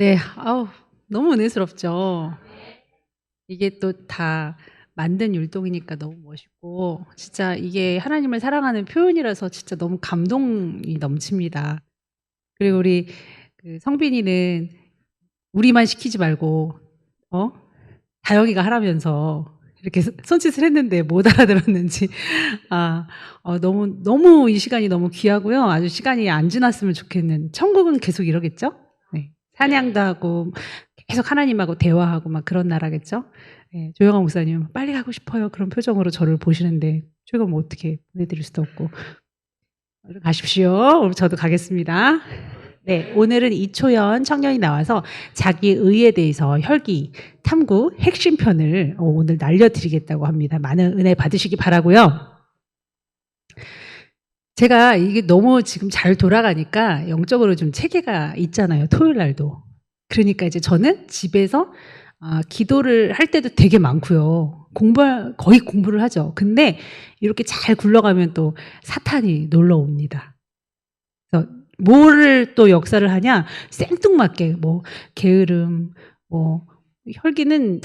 네. 아우 너무 은혜스럽죠. 이게 또 다 만든 율동이니까 너무 멋있고 진짜 이게 하나님을 사랑하는 표현이라서 진짜 너무 감동이 넘칩니다. 그리고 우리 그 성빈이는 우리만 시키지 말고 어 다영이가 하라면서 이렇게 손짓을 했는데 못 알아들었는지 아 너무 이 시간이 너무 귀하고요. 아주 시간이 안 지났으면 좋겠는 천국은 계속 이러겠죠? 네. 사냥도 하고 계속 하나님하고 대화하고 막 그런 나라겠죠? 예. 조영아 목사님은 "빨리 가고 싶어요." 그런 표정으로 저를 보시는데 저희가 뭐 어떻게 보내드릴 수도 없고. 얼른 가십시오. 그럼 저도 가겠습니다. 네. 오늘은 이초연 청년이 나와서 자기 의에 대해서 혈기, 탐구, 핵심편을 오늘 날려드리겠다고 합니다. 많은 은혜 받으시기 바라고요. 제가 이게 너무 지금 잘 돌아가니까 영적으로 좀 체계가 있잖아요, 토요일 날도. 그러니까 이제 저는 집에서 기도를 할 때도 되게 많고요. 거의 공부를 하죠. 근데 이렇게 잘 굴러가면 또 사탄이 놀러 옵니다. 그래서 뭐를 또 역사를 하냐? 생뚱맞게 뭐 게으름, 뭐 혈기는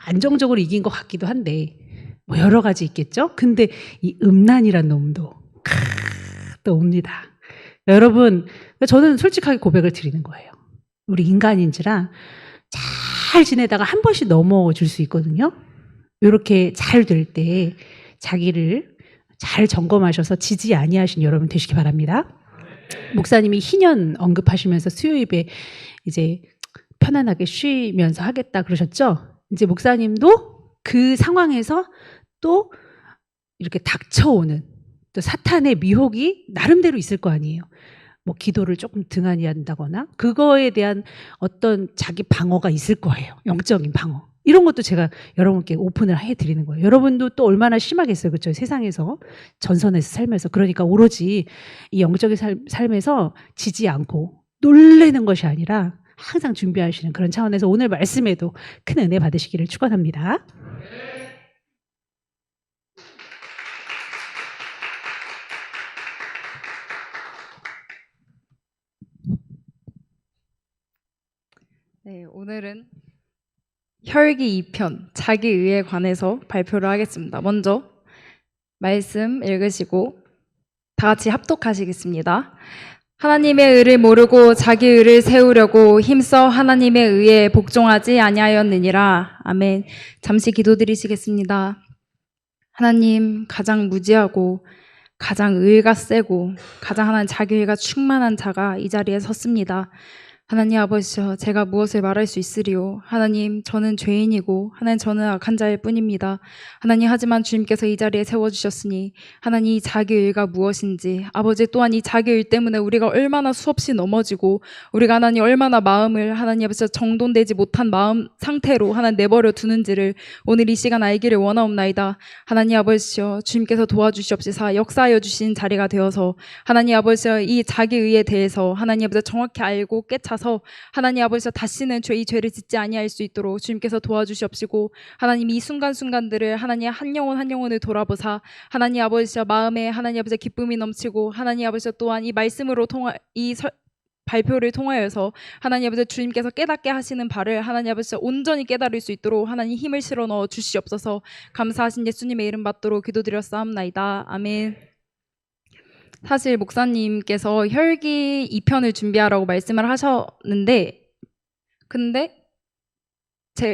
안정적으로 이긴 것 같기도 한데 뭐 여러 가지 있겠죠? 근데 이 음란이란 놈도 또 옵니다. 여러분, 저는 솔직하게 고백을 드리는 거예요. 우리 인간인지라 잘 지내다가 한 번씩 넘어질 수 있거든요. 요렇게 잘 될 때 자기를 잘 점검하셔서 지지 아니하신 여러분 되시기 바랍니다. 목사님이 희년 언급하시면서 수요 예배 이제 편안하게 쉬면서 하겠다 그러셨죠? 이제 목사님도 그 상황에서 또 이렇게 닥쳐오는 또 사탄의 미혹이 나름대로 있을 거 아니에요. 뭐 기도를 조금 등한히 한다거나 그거에 대한 어떤 자기 방어가 있을 거예요. 영적인 방어. 이런 것도 제가 여러분께 오픈을 해드리는 거예요. 여러분도 또 얼마나 심하겠어요. 그렇죠? 세상에서 전선에서 살면서. 그러니까 오로지 이 영적인 삶에서 지지 않고 놀래는 것이 아니라 항상 준비하시는 그런 차원에서 오늘 말씀에도 큰 은혜 받으시기를 축원합니다. 네, 오늘은 혈기 2편, 자기 의에 관해서 발표를 하겠습니다. 먼저 말씀 읽으시고 다 같이 합독하시겠습니다. 하나님의 의를 모르고 자기 의를 세우려고 힘써 하나님의 의에 복종하지 아니하였느니라. 아멘. 잠시 기도드리시겠습니다. 하나님, 가장 무지하고 가장 의가 세고 가장 하나님 자기 의가 충만한 자가 이 자리에 섰습니다. 하나님 아버지여, 제가 무엇을 말할 수 있으리요? 하나님, 저는 죄인이고 하나님 저는 악한 자일 뿐입니다. 하나님, 하지만 주님께서 이 자리에 세워주셨으니 하나님, 이 자기 의가 무엇인지, 아버지 또한 이 자기 의 때문에 우리가 얼마나 수없이 넘어지고 우리가 하나님 얼마나 마음을 하나님 아버지 정돈되지 못한 마음 상태로 하나님 내버려 두는지를 오늘 이 시간 알기를 원하옵나이다. 하나님 아버지여, 주님께서 도와주시옵시사 역사하여 주신 자리가 되어서 하나님 아버지여, 이 자기 의에 대해서 하나님 아버지 정확히 알고 깨차 하나님 아버지여, 다시는 이 죄를 짓지 아니할 수 있도록 주님께서 도와주시옵시고 하나님 이 순간순간들을 하나님 한 영혼 한 영혼을 돌아보사 하나님 아버지여 마음에 하나님 아버지 기쁨이 넘치고 하나님 아버지여 또한 이 말씀으로 발표를 통하여서 하나님 아버지 주님께서 깨닫게 하시는 바를 하나님 아버지 온전히 깨달을 수 있도록 하나님 힘을 실어 넣어 주시옵소서. 감사하신 예수님의 이름 받도록 기도드렸사옵나이다. 아멘. 사실 목사님께서 혈기 2편을 준비하라고 말씀을 하셨는데 근데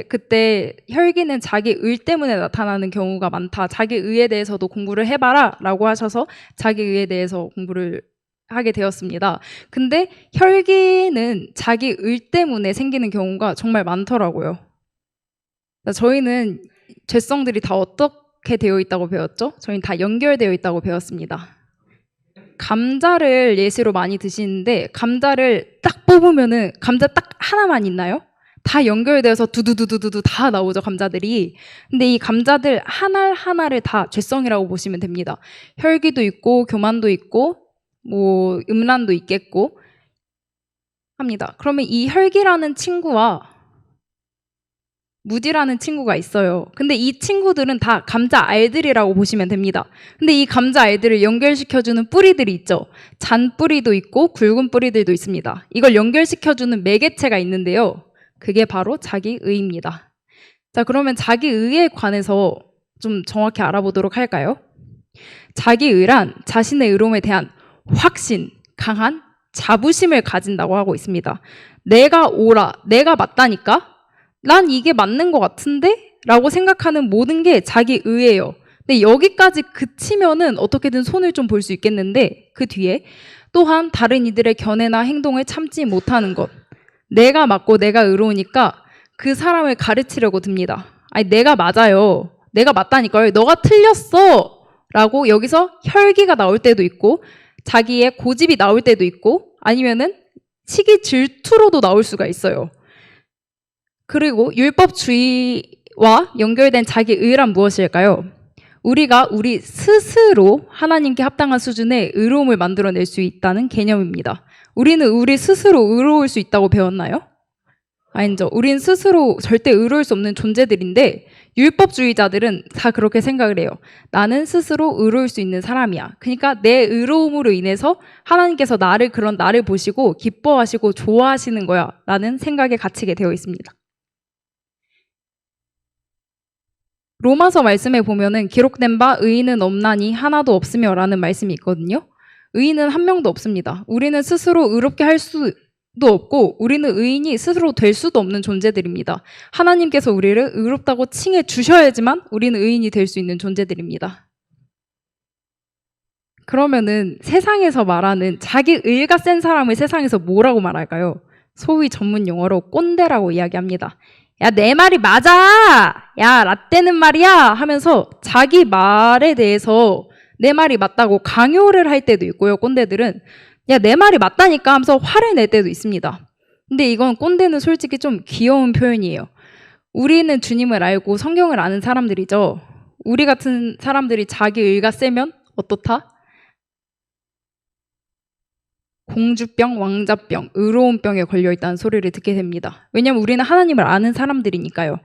그때 혈기는 자기 의 때문에 나타나는 경우가 많다. 자기 의에 대해서도 공부를 해봐라 라고 하셔서 자기 의에 대해서 공부를 하게 되었습니다. 근데 혈기는 자기 의 때문에 생기는 경우가 정말 많더라고요. 저희는 죄성들이 다 어떻게 되어 있다고 배웠죠? 저희는 다 연결되어 있다고 배웠습니다. 감자를 예시로 많이 드시는데 감자를 딱 뽑으면은 감자 딱 하나만 있나요? 다 연결되어서 두두두두두 다 나오죠, 감자들이. 근데 이 감자들 하나하나를 다 죄성이라고 보시면 됩니다. 혈기도 있고 교만도 있고 뭐 음란도 있겠고 합니다. 그러면 이 혈기라는 친구와 무디라는 친구가 있어요. 근데 이 친구들은 다 감자 알들이라고 보시면 됩니다. 근데 이 감자 알들을 연결시켜주는 뿌리들이 있죠. 잔뿌리도 있고 굵은 뿌리들도 있습니다. 이걸 연결시켜주는 매개체가 있는데요. 그게 바로 자기의입니다. 자, 그러면 자기의에 관해서 좀 정확히 알아보도록 할까요? 자기의란 자신의 의로움에 대한 확신, 강한 자부심을 가진다고 하고 있습니다. 내가 옳아, 내가 맞다니까? 난 이게 맞는 것 같은데? 라고 생각하는 모든 게 자기의예요. 근데 여기까지 그치면은 어떻게든 손을 좀 볼 수 있겠는데 그 뒤에 또한 다른 이들의 견해나 행동을 참지 못하는 것. 내가 맞고 내가 의로우니까 그 사람을 가르치려고 듭니다. 아니 내가 맞아요. 내가 맞다니까요. 너가 틀렸어. 라고 여기서 혈기가 나올 때도 있고 자기의 고집이 나올 때도 있고 아니면은 시기 질투로도 나올 수가 있어요. 그리고 율법주의와 연결된 자기의란 무엇일까요? 우리가 우리 스스로 하나님께 합당한 수준의 의로움을 만들어낼 수 있다는 개념입니다. 우리는 우리 스스로 의로울 수 있다고 배웠나요? 아니죠. 우린 스스로 절대 의로울 수 없는 존재들인데 율법주의자들은 다 그렇게 생각을 해요. 나는 스스로 의로울 수 있는 사람이야. 그러니까 내 의로움으로 인해서 하나님께서 그런 나를 보시고 기뻐하시고 좋아하시는 거야 라는 생각에 갇히게 되어 있습니다. 로마서 말씀에 보면은 기록된 바 의인은 없나니 하나도 없으며 라는 말씀이 있거든요. 의인은 한 명도 없습니다. 우리는 스스로 의롭게 할 수도 없고 우리는 의인이 스스로 될 수도 없는 존재들입니다. 하나님께서 우리를 의롭다고 칭해 주셔야지만 우리는 의인이 될 수 있는 존재들입니다. 그러면은 세상에서 말하는 자기 의가 센 사람을 세상에서 뭐라고 말할까요? 소위 전문 용어로 꼰대라고 이야기합니다. 야, 내 말이 맞아! 야, 라떼는 말이야! 하면서 자기 말에 대해서 내 말이 맞다고 강요를 할 때도 있고요, 꼰대들은. 야, 내 말이 맞다니까 하면서 화를 낼 때도 있습니다. 근데 이건 꼰대는 솔직히 좀 귀여운 표현이에요. 우리는 주님을 알고 성경을 아는 사람들이죠. 우리 같은 사람들이 자기 의가 세면 어떻다? 공주병, 왕자병, 의로운병에 걸려있다는 소리를 듣게 됩니다. 왜냐하면 우리는 하나님을 아는 사람들이니까요.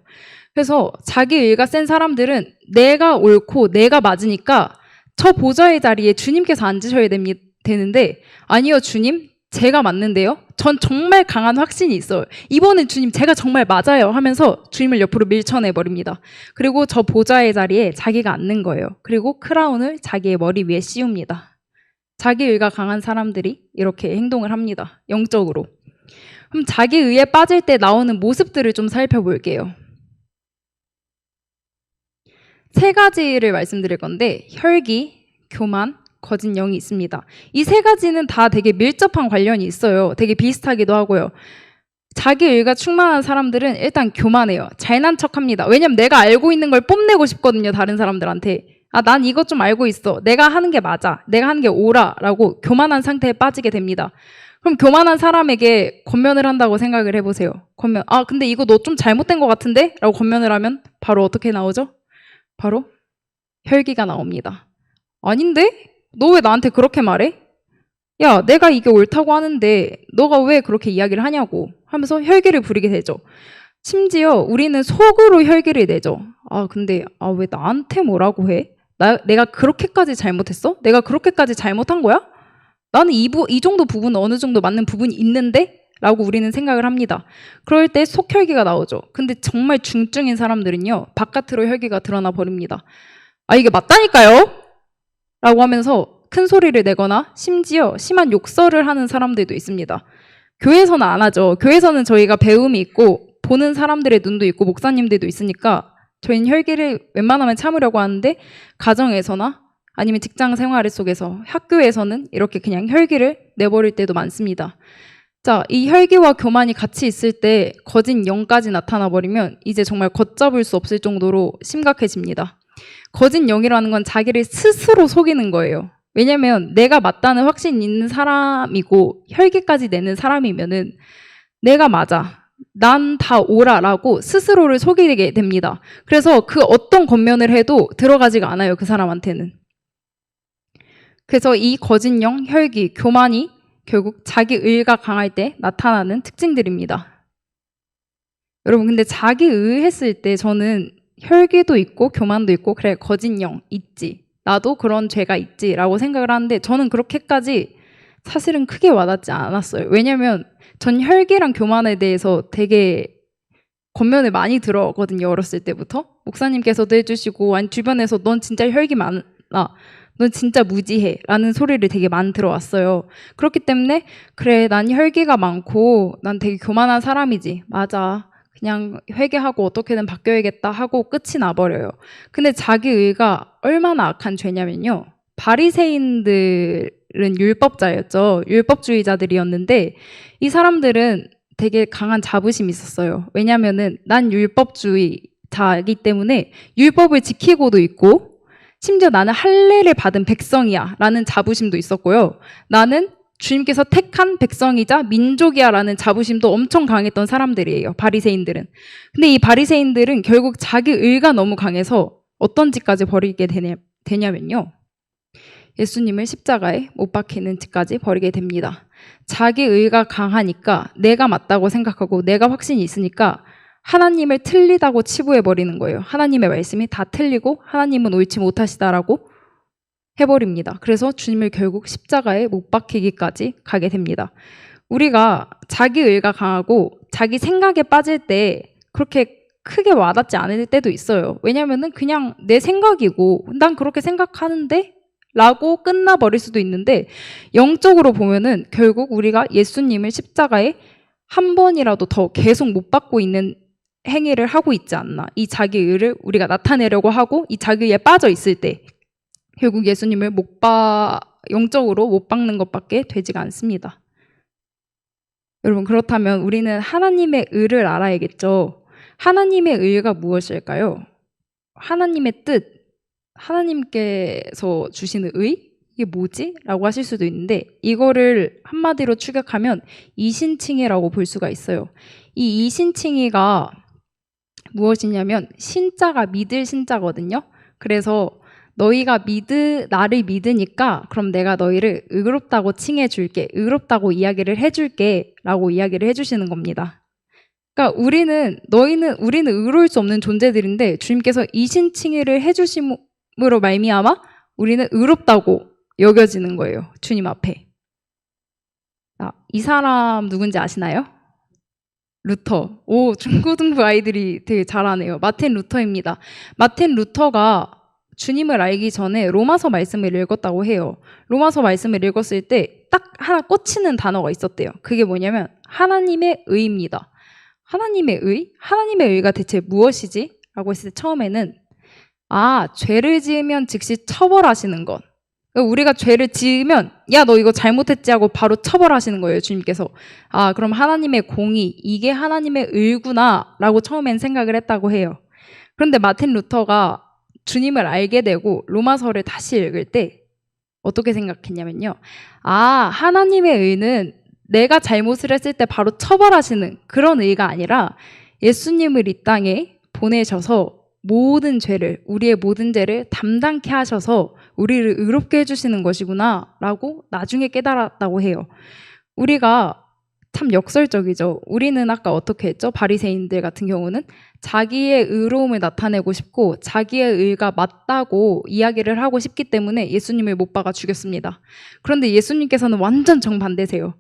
그래서 자기 의가 센 사람들은 내가 옳고 내가 맞으니까 저 보좌의 자리에 주님께서 앉으셔야 되는데 아니요 주님 제가 맞는데요. 전 정말 강한 확신이 있어요. 이번엔 주님 제가 정말 맞아요 하면서 주님을 옆으로 밀쳐내버립니다. 그리고 저 보좌의 자리에 자기가 앉는 거예요. 그리고 크라운을 자기의 머리 위에 씌웁니다. 자기 의가 강한 사람들이 이렇게 행동을 합니다. 영적으로. 그럼 자기 의에 빠질 때 나오는 모습들을 좀 살펴볼게요. 3가지를 말씀드릴 건데 혈기, 교만, 거짓 영이 있습니다. 이 3가지는 다 되게 밀접한 관련이 있어요. 되게 비슷하기도 하고요. 자기 의가 충만한 사람들은 일단 교만해요. 잘난 척합니다. 왜냐면 내가 알고 있는 걸 뽐내고 싶거든요. 다른 사람들한테. 아, 난 이것 좀 알고 있어. 내가 하는 게 맞아. 내가 하는 게 옳아. 라고 교만한 상태에 빠지게 됩니다. 그럼 교만한 사람에게 권면을 한다고 생각을 해보세요. 근데 이거 너 좀 잘못된 것 같은데? 라고 권면을 하면 바로 어떻게 나오죠? 바로 혈기가 나옵니다. 아닌데? 너 왜 나한테 그렇게 말해? 야, 내가 이게 옳다고 하는데 너가 왜 그렇게 이야기를 하냐고 하면서 혈기를 부리게 되죠. 심지어 우리는 속으로 혈기를 내죠. 근데 왜 나한테 뭐라고 해? 내가 그렇게까지 잘못했어? 내가 그렇게까지 잘못한 거야? 나는 이 정도 부분 어느 정도 맞는 부분이 있는데? 라고 우리는 생각을 합니다. 그럴 때 속혈기가 나오죠. 근데 정말 중증인 사람들은요. 바깥으로 혈기가 드러나 버립니다. 이게 맞다니까요? 라고 하면서 큰 소리를 내거나 심지어 심한 욕설을 하는 사람들도 있습니다. 교회에서는 안 하죠. 교회에서는 저희가 배움이 있고 보는 사람들의 눈도 있고 목사님들도 있으니까 저희는 혈기를 웬만하면 참으려고 하는데 가정에서나 아니면 직장 생활 속에서 학교에서는 이렇게 그냥 혈기를 내버릴 때도 많습니다. 자, 이 혈기와 교만이 같이 있을 때 거짓 영까지 나타나 버리면 이제 정말 걷잡을 수 없을 정도로 심각해집니다. 거짓 영이라는 건 자기를 스스로 속이는 거예요. 왜냐면 내가 맞다는 확신이 있는 사람이고 혈기까지 내는 사람이면은 내가 맞아. 난 다 옳아라고 스스로를 속이게 됩니다. 그래서 그 어떤 권면을 해도 들어가지가 않아요. 그 사람한테는. 그래서 이 거짓령, 혈기, 교만이 결국 자기 의가 강할 때 나타나는 특징들입니다. 여러분, 근데 자기 의했을 때 저는 혈기도 있고 교만도 있고 그래, 거짓 영 있지, 나도 그런 죄가 있지 라고 생각을 하는데, 저는 그렇게까지 사실은 크게 와닿지 않았어요. 왜냐면 전 혈기랑 교만에 대해서 되게 권면을 많이 들었거든요. 어렸을 때부터 목사님께서도 해주시고, 아니 주변에서 넌 진짜 혈기 많아, 넌 진짜 무지해 라는 소리를 되게 많이 들어왔어요. 그렇기 때문에 그래, 난 혈기가 많고 난 되게 교만한 사람이지, 맞아, 그냥 회개하고 어떻게든 바뀌어야겠다 하고 끝이 나버려요. 근데 자기 의가 얼마나 악한 죄냐면요, 바리새인들은 율법자였죠. 율법주의자들이었는데 이 사람들은 되게 강한 자부심이 있었어요. 왜냐면은 난 율법주의자이기 때문에 율법을 지키고도 있고, 심지어 나는 할례를 받은 백성이야 라는 자부심도 있었고요. 나는 주님께서 택한 백성이자 민족이야 라는 자부심도 엄청 강했던 사람들이에요, 바리새인들은. 근데 이 바리새인들은 결국 자기 의가 너무 강해서 어떤 짓까지 벌이게 되냐면요, 예수님을 십자가에 못 박히는 짓까지 벌이게 됩니다. 자기 의가 강하니까 내가 맞다고 생각하고 내가 확신이 있으니까 하나님을 틀리다고 치부해버리는 거예요. 하나님의 말씀이 다 틀리고 하나님은 옳지 못하시다라고 해버립니다. 그래서 주님을 결국 십자가에 못 박히기까지 가게 됩니다. 우리가 자기 의가 강하고 자기 생각에 빠질 때 그렇게 크게 와닿지 않을 때도 있어요. 왜냐면은 그냥 내 생각이고 난 그렇게 생각하는데 라고 끝나버릴 수도 있는데, 영적으로 보면은 결국 우리가 예수님을 십자가에 한 번이라도 더 계속 못 박고 있는 행위를 하고 있지 않나. 이 자기 의를 우리가 나타내려고 하고 이 자기 의에 빠져 있을 때 결국 예수님을 영적으로 못 박는 것밖에 되지가 않습니다. 여러분, 그렇다면 우리는 하나님의 의를 알아야겠죠. 하나님의 의가 무엇일까요? 하나님의 뜻, 하나님께서 주시는 의? 이게 뭐지? 라고 하실 수도 있는데, 이거를 한마디로 추격하면 이신칭의라고 볼 수가 있어요. 이 이신칭의가 무엇이냐면 신자가 믿을 신자거든요. 그래서 너희가 나를 믿으니까 그럼 내가 너희를 의롭다고 칭해줄게, 의롭다고 이야기를 해줄게 라고 이야기를 해주시는 겁니다. 그러니까 우리는 의로울 수 없는 존재들인데 주님께서 이신칭의를 해주심으로 말미암아 우리는 의롭다고 여겨지는 거예요, 주님 앞에. 이 사람 누군지 아시나요? 루터. 오, 중고등부 아이들이 되게 잘하네요. 마틴 루터입니다. 마틴 루터가 주님을 알기 전에 로마서 말씀을 읽었다고 해요. 로마서 말씀을 읽었을 때 딱 하나 꽂히는 단어가 있었대요. 그게 뭐냐면 하나님의 의입니다. 하나님의 의? 하나님의 의가 대체 무엇이지? 라고 했을 때 처음에는 죄를 지으면 즉시 처벌하시는 것. 우리가 죄를 지으면 야, 너 이거 잘못했지 하고 바로 처벌하시는 거예요, 주님께서. 그럼 하나님의 공의, 이게 하나님의 의구나 라고 처음엔 생각을 했다고 해요. 그런데 마틴 루터가 주님을 알게 되고 로마서를 다시 읽을 때 어떻게 생각했냐면요, 하나님의 의는 내가 잘못을 했을 때 바로 처벌하시는 그런 의가 아니라 예수님을 이 땅에 보내셔서 우리의 모든 죄를 담당케 하셔서 우리를 의롭게 해주시는 것이구나 라고 나중에 깨달았다고 해요. 우리가 참 역설적이죠. 우리는 아까 어떻게 했죠? 바리새인들 같은 경우는 자기의 의로움을 나타내고 싶고 자기의 의가 맞다고 이야기를 하고 싶기 때문에 예수님을 못 박아 죽였습니다. 그런데 예수님께서는 완전 정반대세요.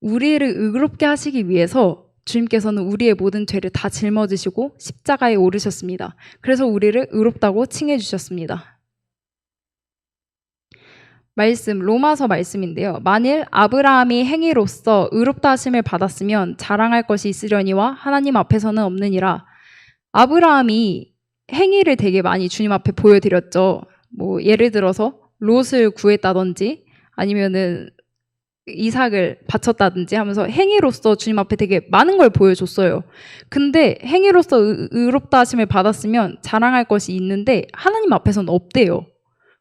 우리를 의롭게 하시기 위해서 주님께서는 우리의 모든 죄를 다 짊어지시고 십자가에 오르셨습니다. 그래서 우리를 의롭다고 칭해 주셨습니다. 말씀, 로마서 말씀인데요. 만일 아브라함이 행위로서 의롭다 하심을 받았으면 자랑할 것이 있으려니와 하나님 앞에서는 없느니라. 아브라함이 행위를 되게 많이 주님 앞에 보여드렸죠. 예를 들어서 롯을 구했다든지 아니면은 이삭을 바쳤다든지 하면서 행위로서 주님 앞에 되게 많은 걸 보여줬어요. 근데 행위로서 의롭다 하심을 받았으면 자랑할 것이 있는데 하나님 앞에서는 없대요.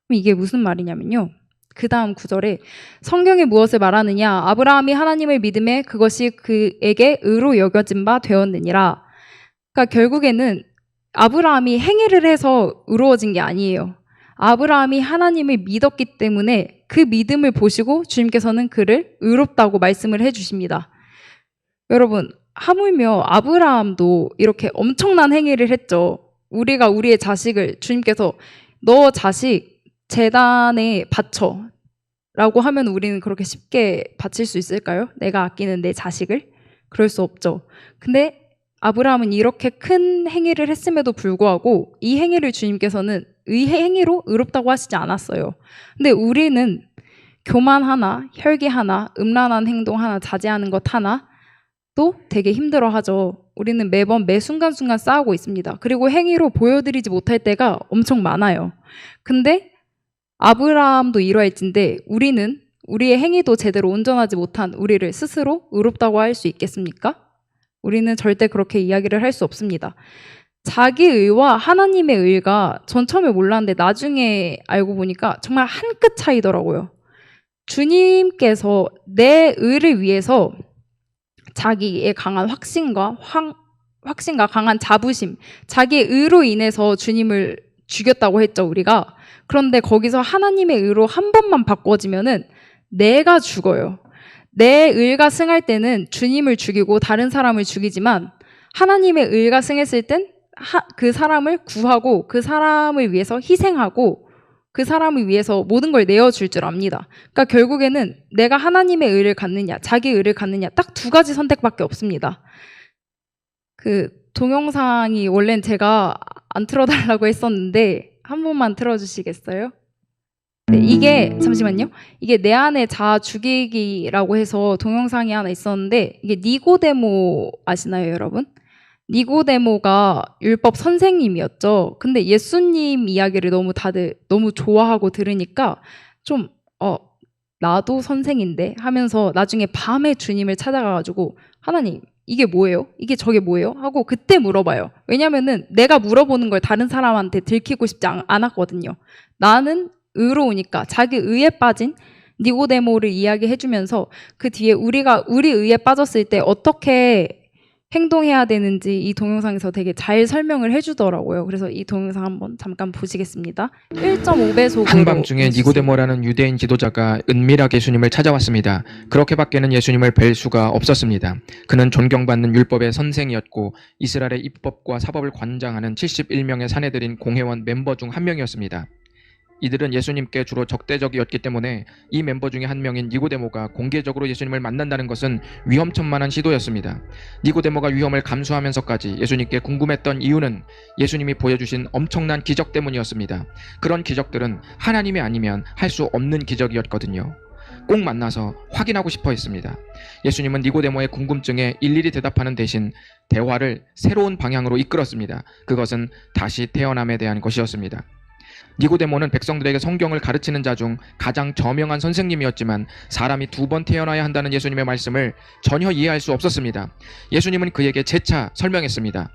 그럼 이게 무슨 말이냐면요, 그 다음 구절에 성경이 무엇을 말하느냐, 아브라함이 하나님을 믿음에 그것이 그에게 의로 여겨진 바 되었느니라. 그러니까 결국에는 아브라함이 행위를 해서 의로워진 게 아니에요. 아브라함이 하나님을 믿었기 때문에 그 믿음을 보시고 주님께서는 그를 의롭다고 말씀을 해주십니다. 여러분, 하물며 아브라함도 이렇게 엄청난 행위를 했죠. 우리가 우리의 자식을 주님께서 너 자식 제단에 바쳐 라고 하면 우리는 그렇게 쉽게 바칠 수 있을까요? 내가 아끼는 내 자식을? 그럴 수 없죠. 근데 아브라함은 이렇게 큰 행위를 했음에도 불구하고 이 행위를 주님께서는 행위로 의롭다고 하시지 않았어요. 근데 우리는 교만 하나, 혈기 하나, 음란한 행동 하나, 자제하는 것 하나 또 되게 힘들어하죠. 우리는 매번 매 순간순간 싸우고 있습니다. 그리고 행위로 보여드리지 못할 때가 엄청 많아요. 근데 아브라함도 이러할진데 우리는 우리의 행위도 제대로 온전하지 못한 우리를 스스로 의롭다고 할 수 있겠습니까? 우리는 절대 그렇게 이야기를 할 수 없습니다. 자기 의와 하나님의 의가 전 처음에 몰랐는데 나중에 알고 보니까 정말 한 끗 차이더라고요. 주님께서 내 의를 위해서 자기의 강한 확신과 강한 자부심, 자기의 의로 인해서 주님을 죽였다고 했죠, 우리가. 그런데 거기서 하나님의 의로 한 번만 바꿔지면은 내가 죽어요. 내 의가 승할 때는 주님을 죽이고 다른 사람을 죽이지만 하나님의 의가 승했을 땐 그 사람을 구하고 그 사람을 위해서 희생하고 그 사람을 위해서 모든 걸 내어줄 줄 압니다. 그러니까 결국에는 내가 하나님의 의를 갖느냐, 자기 의를 갖느냐 딱 두 가지 선택밖에 없습니다. 그 동영상이 원래는 제가 안 틀어달라고 했었는데 한 번만 틀어주시겠어요? 네, 이게 잠시만요. 이게 내 안의 자아 죽이기라고 해서 동영상이 하나 있었는데 이게 니고데모 아시나요, 여러분? 니고데모가 율법 선생님이었죠. 근데 예수님 이야기를 다들 너무 좋아하고 들으니까 좀 나도 선생인데 하면서 나중에 밤에 주님을 찾아가가지고 하나님 이게 뭐예요? 이게 저게 뭐예요? 하고 그때 물어봐요. 왜냐면은 내가 물어보는 걸 다른 사람한테 들키고 싶지 않았거든요. 나는 의로우니까 자기 의에 빠진 니고데모를 이야기해주면서 그 뒤에 우리가 우리 의에 빠졌을 때 어떻게 행동해야 되는지 이 동영상에서 되게 잘 설명을 해주더라고요. 그래서 이 동영상 한번 잠깐 보시겠습니다. 1.5배속으로 한밤중에 니고데모라는 유대인 지도자가 은밀하게 예수님을 찾아왔습니다. 그렇게밖에는 예수님을 뵐 수가 없었습니다. 그는 존경받는 율법의 선생이었고 이스라엘의 입법과 사법을 관장하는 71명의 사내들인 공회원 멤버 중 한 명이었습니다. 이들은 예수님께 주로 적대적이었기 때문에 이 멤버 중에 한 명인 니고데모가 공개적으로 예수님을 만난다는 것은 위험천만한 시도였습니다. 니고데모가 위험을 감수하면서까지 예수님께 궁금했던 이유는 예수님이 보여주신 엄청난 기적 때문이었습니다. 그런 기적들은 하나님이 아니면 할 수 없는 기적이었거든요. 꼭 만나서 확인하고 싶어 했습니다. 예수님은 니고데모의 궁금증에 일일이 대답하는 대신 대화를 새로운 방향으로 이끌었습니다. 그것은 다시 태어남에 대한 것이었습니다. 니고데모는 백성들에게 성경을 가르치는 자 중 가장 저명한 선생님이었지만 사람이 두 번 태어나야 한다는 예수님의 말씀을 전혀 이해할 수 없었습니다. 예수님은 그에게 재차 설명했습니다.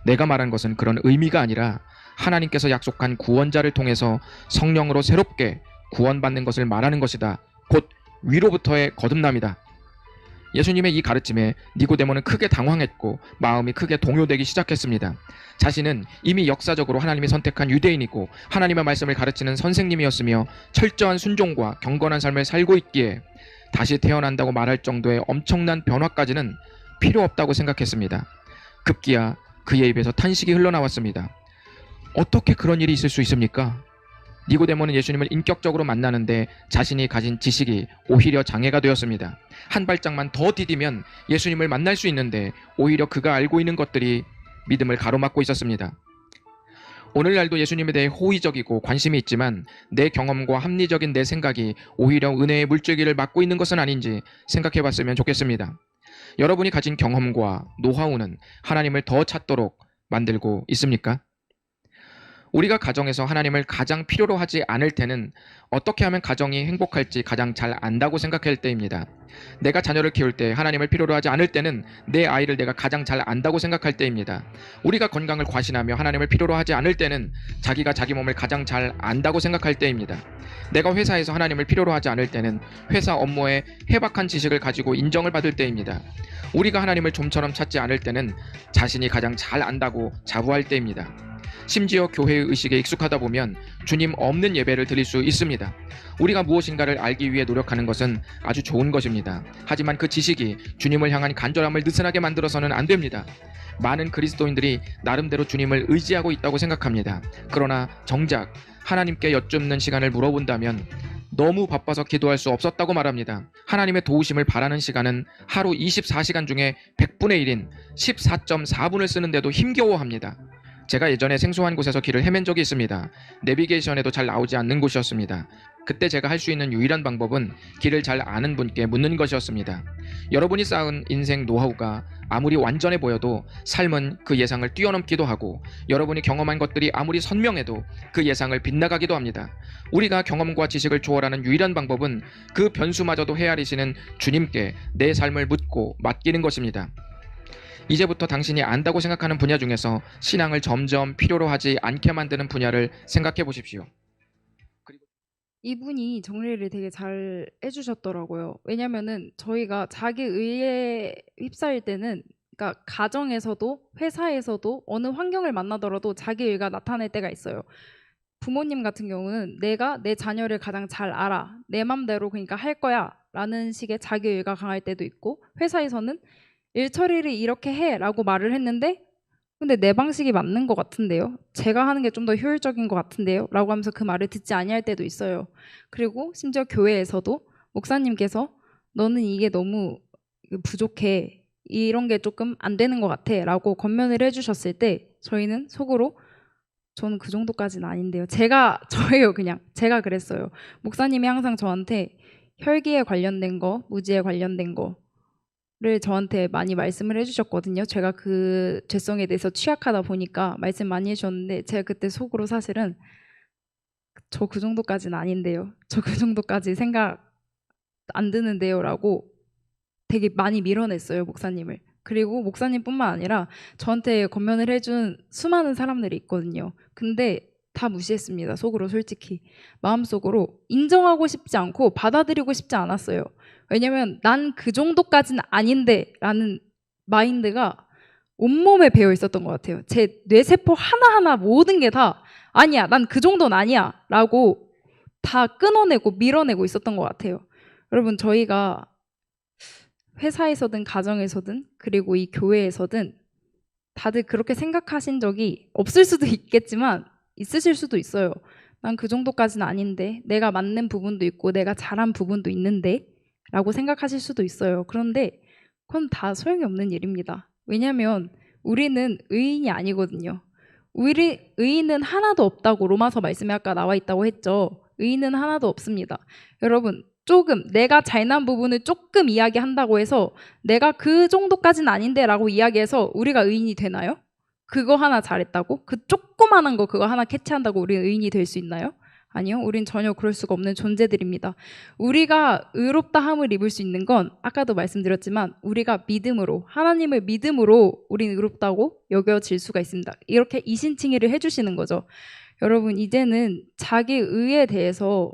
내가 말한 것은 그런 의미가 아니라 하나님께서 약속한 구원자를 통해서 성령으로 새롭게 구원받는 것을 말하는 것이다. 곧 위로부터의 거듭남이다. 예수님의 이 가르침에 니고데모는 크게 당황했고 마음이 크게 동요되기 시작했습니다. 자신은 이미 역사적으로 하나님이 선택한 유대인이고 하나님의 말씀을 가르치는 선생님이었으며 철저한 순종과 경건한 삶을 살고 있기에 다시 태어난다고 말할 정도의 엄청난 변화까지는 필요 없다고 생각했습니다. 급기야 그의 입에서 탄식이 흘러나왔습니다. 어떻게 그런 일이 있을 수 있습니까? 니고데모는 예수님을 인격적으로 만나는데 자신이 가진 지식이 오히려 장애가 되었습니다. 한 발짝만 더 디디면 예수님을 만날 수 있는데 오히려 그가 알고 있는 것들이 믿음을 가로막고 있었습니다. 오늘날도 예수님에 대해 호의적이고 관심이 있지만 내 경험과 합리적인 내 생각이 오히려 은혜의 물줄기를 막고 있는 것은 아닌지 생각해 봤으면 좋겠습니다. 여러분이 가진 경험과 노하우는 하나님을 더 찾도록 만들고 있습니까? 우리가 가정에서 하나님을 가장 필요로 하지 않을 때는 어떻게 하면 가정이 행복할지 가장 잘 안다고 생각할 때입니다. 내가 자녀를 키울 때 하나님을 필요로 하지 않을 때는 내 아이를 내가 가장 잘 안다고 생각할 때입니다. 우리가 건강을 과신하며 하나님을 필요로 하지 않을 때는 자기가 자기 몸을 가장 잘 안다고 생각할 때입니다. 내가 회사에서 하나님을 필요로 하지 않을 때는 회사 업무에 해박한 지식을 가지고 인정을 받을 때입니다. 우리가 하나님을 좀처럼 찾지 않을 때는 자신이 가장 잘 안다고 자부할 때입니다. 심지어 교회의 의식에 익숙하다 보면 주님 없는 예배를 드릴 수 있습니다. 우리가 무엇인가를 알기 위해 노력하는 것은 아주 좋은 것입니다. 하지만 그 지식이 주님을 향한 간절함을 느슨하게 만들어서는 안 됩니다. 많은 그리스도인들이 나름대로 주님을 의지하고 있다고 생각합니다. 그러나 정작 하나님께 여쭙는 시간을 물어본다면 너무 바빠서 기도할 수 없었다고 말합니다. 하나님의 도우심을 바라는 시간은 하루 24시간 중에 100분의 1인 14.4분을 쓰는데도 힘겨워합니다. 제가 예전에 생소한 곳에서 길을 헤맨 적이 있습니다. 내비게이션에도 잘 나오지 않는 곳이었습니다. 그때 제가 할 수 있는 유일한 방법은 길을 잘 아는 분께 묻는 것이었습니다. 여러분이 쌓은 인생 노하우가 아무리 완전해 보여도 삶은 그 예상을 뛰어넘기도 하고, 여러분이 경험한 것들이 아무리 선명해도 그 예상을 빗나가기도 합니다. 우리가 경험과 지식을 초월하는 유일한 방법은 그 변수마저도 헤아리시는 주님께 내 삶을 묻고 맡기는 것입니다. 이제부터 당신이 안다고 생각하는 분야 중에서 신앙을 점점 필요로 하지 않게 만드는 분야를 생각해 보십시오. 이분이 정리를 되게 잘 해주셨더라고요. 왜냐면은 저희가 자기 의에 휩싸일 때는, 그러니까 가정에서도 회사에서도 어느 환경을 만나더라도 자기 의가 나타날 때가 있어요. 부모님 같은 경우는 내가 내 자녀를 가장 잘 알아, 내 맘대로 그러니까 할 거야 라는 식의 자기 의가 강할 때도 있고, 회사에서는 일 처리를 이렇게 해 라고 말을 했는데 근데 내 방식이 맞는 것 같은데요, 제가 하는 게 좀 더 효율적인 것 같은데요 라고 하면서 그 말을 듣지 아니할 때도 있어요. 그리고 심지어 교회에서도 목사님께서 너는 이게 너무 부족해, 이런 게 조금 안 되는 것 같아 라고 권면을 해주셨을 때 저희는 속으로 저는 그 정도까지는 아닌데요. 저예요. 그냥 제가 그랬어요. 목사님이 항상 저한테 혈기에 관련된 거, 무지에 관련된 거를 저한테 많이 말씀을 해주셨거든요. 제가 그 죄성에 대해서 취약하다 보니까 말씀 많이 해주셨는데 제가 그때 속으로 사실은 저 그 정도까지는 아닌데요, 저 그 정도까지 생각 안 드는데요 라고 되게 많이 밀어냈어요, 목사님을. 그리고 목사님뿐만 아니라 저한테 권면을 해준 수많은 사람들이 있거든요. 근데 다 무시했습니다, 속으로. 솔직히 마음속으로 인정하고 싶지 않고 받아들이고 싶지 않았어요. 왜냐면 난 그 정도까지는 아닌데 라는 마인드가 온몸에 배어 있었던 것 같아요. 제 뇌세포 하나하나 모든 게 다 아니야, 난 그 정도는 아니야 라고 다 끊어내고 밀어내고 있었던 것 같아요. 여러분, 저희가 회사에서든 가정에서든 그리고 이 교회에서든 다들 그렇게 생각하신 적이 없을 수도 있겠지만 있으실 수도 있어요. 난 그 정도까지는 아닌데, 내가 맞는 부분도 있고 내가 잘한 부분도 있는데 라고 생각하실 수도 있어요. 그런데 그건 다 소용이 없는 일입니다. 왜냐하면 우리는 의인이 아니거든요. 의인은 하나도 없다고 로마서 말씀에 아까 나와 있다고 했죠. 의인은 하나도 없습니다. 여러분, 조금 내가 잘난 부분을 조금 이야기한다고 해서 내가 그 정도까지는 아닌데 라고 이야기해서 우리가 의인이 되나요? 그거 하나 잘했다고? 그 조그마한 거 그거 하나 캐치한다고 우리 의인이 될 수 있나요? 아니요. 우린 전혀 그럴 수가 없는 존재들입니다. 우리가 의롭다함을 입을 수 있는 건 아까도 말씀드렸지만 우리가 믿음으로, 하나님을 믿음으로 우린 의롭다고 여겨질 수가 있습니다. 이렇게 이신칭의를 해주시는 거죠. 여러분, 이제는 자기 의에 대해서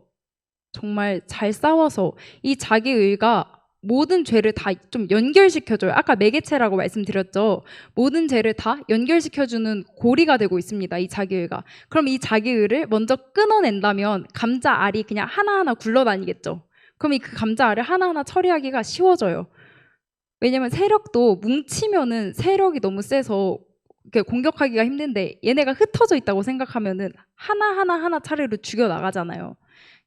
정말 잘 싸워서 이 자기 의가 모든 죄를 다 좀 연결시켜줘요. 아까 매개체라고 말씀드렸죠. 모든 죄를 다 연결시켜주는 고리가 되고 있습니다, 이 자기 의가. 그럼 이 자기 의를 먼저 끊어낸다면 감자 알이 그냥 하나하나 굴러다니겠죠. 그럼 이 그 감자 알을 하나하나 처리하기가 쉬워져요. 왜냐면 세력도 뭉치면은 세력이 너무 세서 이렇게 공격하기가 힘든데 얘네가 흩어져 있다고 생각하면은 하나 차례로 죽여 나가잖아요.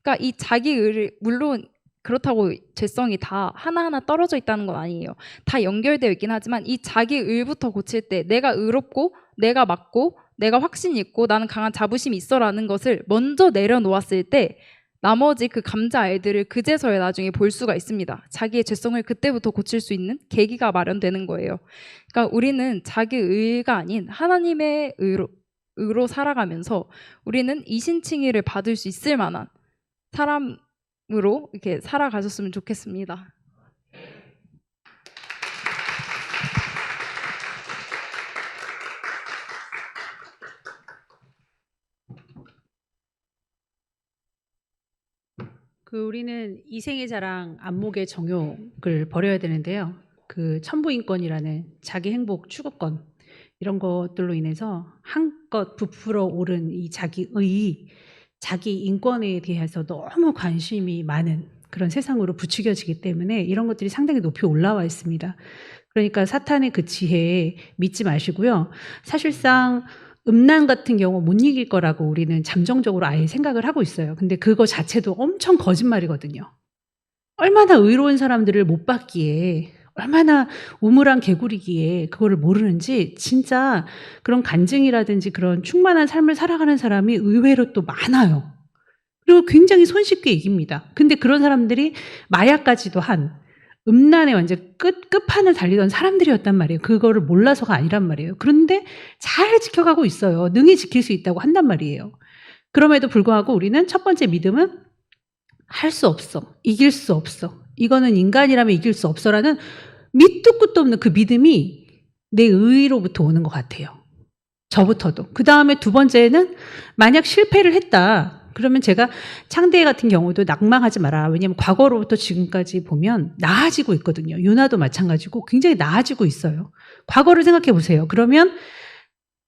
그러니까 이 자기 의를, 물론 그렇다고 죄성이 다 하나하나 떨어져 있다는 건 아니에요. 다 연결되어 있긴 하지만 이 자기 의부터 고칠 때 내가 의롭고 내가 맞고 내가 확신이 있고 나는 강한 자부심이 있어라는 것을 먼저 내려놓았을 때 나머지 그 감자 알들을 그제서야 나중에 볼 수가 있습니다. 자기의 죄성을 그때부터 고칠 수 있는 계기가 마련되는 거예요. 그러니까 우리는 자기 의가 아닌 하나님의 의로 살아가면서 우리는 이신칭의를 받을 수 있을 만한 사람으로 이렇게 살아가셨으면 좋겠습니다. 우리는 이생의 자랑, 안목의 정욕을 버려야 되는데요. 그 천부인권이라는 자기 행복 추구권, 이런 것들로 인해서 한껏 부풀어 오른 이 자기 인권에 대해서 너무 관심이 많은 그런 세상으로 부추겨지기 때문에 이런 것들이 상당히 높이 올라와 있습니다. 그러니까 사탄의 그 지혜에 믿지 마시고요. 사실상 음란 같은 경우 못 이길 거라고 우리는 잠정적으로 아예 생각을 하고 있어요. 근데 그거 자체도 엄청 거짓말이거든요. 얼마나 의로운 사람들을 못 봤기에, 얼마나 우물한 개구리기에 그거를 모르는지 진짜 그런 간증이라든지 그런 충만한 삶을 살아가는 사람이 의외로 또 많아요. 그리고 굉장히 손쉽게 이깁니다. 근데 그런 사람들이 마약까지도 한 음란의 완전 끝판을 달리던 사람들이었단 말이에요. 그거를 몰라서가 아니란 말이에요. 그런데 잘 지켜가고 있어요. 능히 지킬 수 있다고 한단 말이에요. 그럼에도 불구하고 우리는 첫 번째 믿음은 할 수 없어. 이길 수 없어. 이거는 인간이라면 이길 수 없어라는 밑도 끝도 없는 그 믿음이 내 의로부터 오는 것 같아요. 저부터도. 그 다음에 두 번째는 만약 실패를 했다. 그러면 제가 창대 같은 경우도 낙망하지 마라. 왜냐하면 과거로부터 지금까지 보면 나아지고 있거든요. 유나도 마찬가지고 굉장히 나아지고 있어요. 과거를 생각해 보세요. 그러면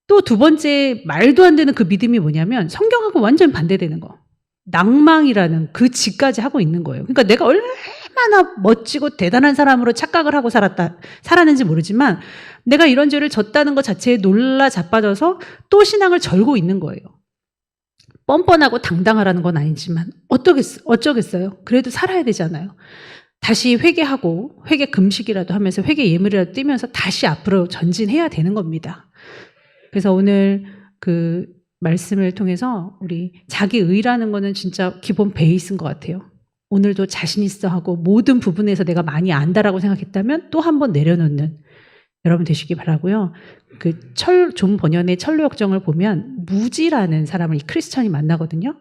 또 두 번째 말도 안 되는 그 믿음이 뭐냐면 성경하고 완전 반대되는 거. 낭망이라는 그 지까지 하고 있는 거예요. 그러니까 내가 얼마나 멋지고 대단한 사람으로 착각을 하고 살았는지 모르지만 내가 이런 죄를 졌다는 것 자체에 놀라 자빠져서 또 신앙을 절고 있는 거예요. 뻔뻔하고 당당하라는 건 아니지만 어쩌겠어요. 그래도 살아야 되잖아요. 다시 회개하고 회개 금식이라도 하면서 회개 예물이라도 띄면서 다시 앞으로 전진해야 되는 겁니다. 그래서 오늘 그 말씀을 통해서 우리 자기 의라는 거는 진짜 기본 베이스인 것 같아요. 오늘도 자신 있어 하고 모든 부분에서 내가 많이 안다라고 생각했다면 또 한 번 내려놓는 여러분 되시기 바라고요. 그 존 번연의 철로역정을 보면 무지라는 사람을 이 크리스천이 만나거든요.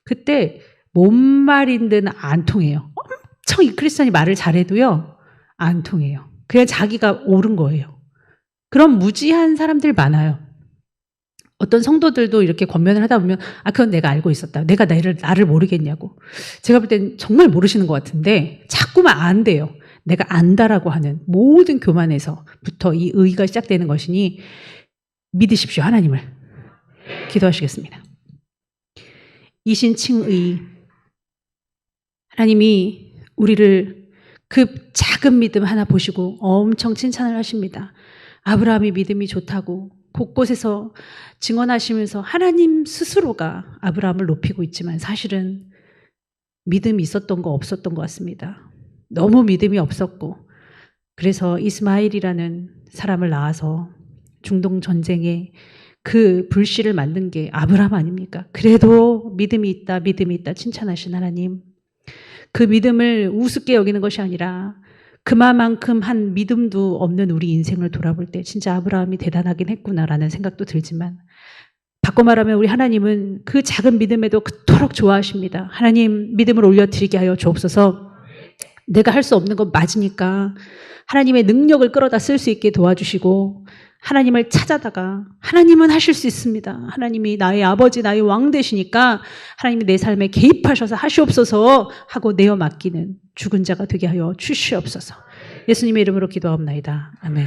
그때 뭔 말인든 안 통해요. 엄청 이 크리스천이 말을 잘해도요 안 통해요. 그냥 자기가 옳은 거예요. 그런 무지한 사람들 많아요. 어떤 성도들도 이렇게 권면을 하다 보면 그건 내가 알고 있었다. 내가 나를 모르겠냐고. 제가 볼 땐 정말 모르시는 것 같은데 자꾸만 안 돼요. 내가 안다라고 하는 모든 교만에서부터 이 의가 시작되는 것이니 믿으십시오. 하나님을. 기도하시겠습니다. 이신칭의 하나님이 우리를 그 작은 믿음 하나 보시고 엄청 칭찬을 하십니다. 아브라함이 믿음이 좋다고 곳곳에서 증언하시면서 하나님 스스로가 아브라함을 높이고 있지만 사실은 믿음이 있었던 거 없었던 것 같습니다. 너무 믿음이 없었고 그래서 이스마엘이라는 사람을 낳아서 중동 전쟁에 그 불씨를 만든 게 아브라함 아닙니까? 그래도 믿음이 있다 칭찬하신 하나님. 그 믿음을 우습게 여기는 것이 아니라 그만큼 한 믿음도 없는 우리 인생을 돌아볼 때 진짜 아브라함이 대단하긴 했구나라는 생각도 들지만 바꿔 말하면 우리 하나님은 그 작은 믿음에도 그토록 좋아하십니다. 하나님 믿음을 올려드리게 하여 주옵소서. 내가 할 수 없는 건 맞으니까 하나님의 능력을 끌어다 쓸 수 있게 도와주시고 하나님을 찾아다가 하나님은 하실 수 있습니다. 하나님이 나의 아버지 나의 왕 되시니까 하나님이 내 삶에 개입하셔서 하시옵소서 하고 내어 맡기는 죽은 자가 되게 하여 주시옵소서. 예수님의 이름으로 기도하옵나이다. 아멘.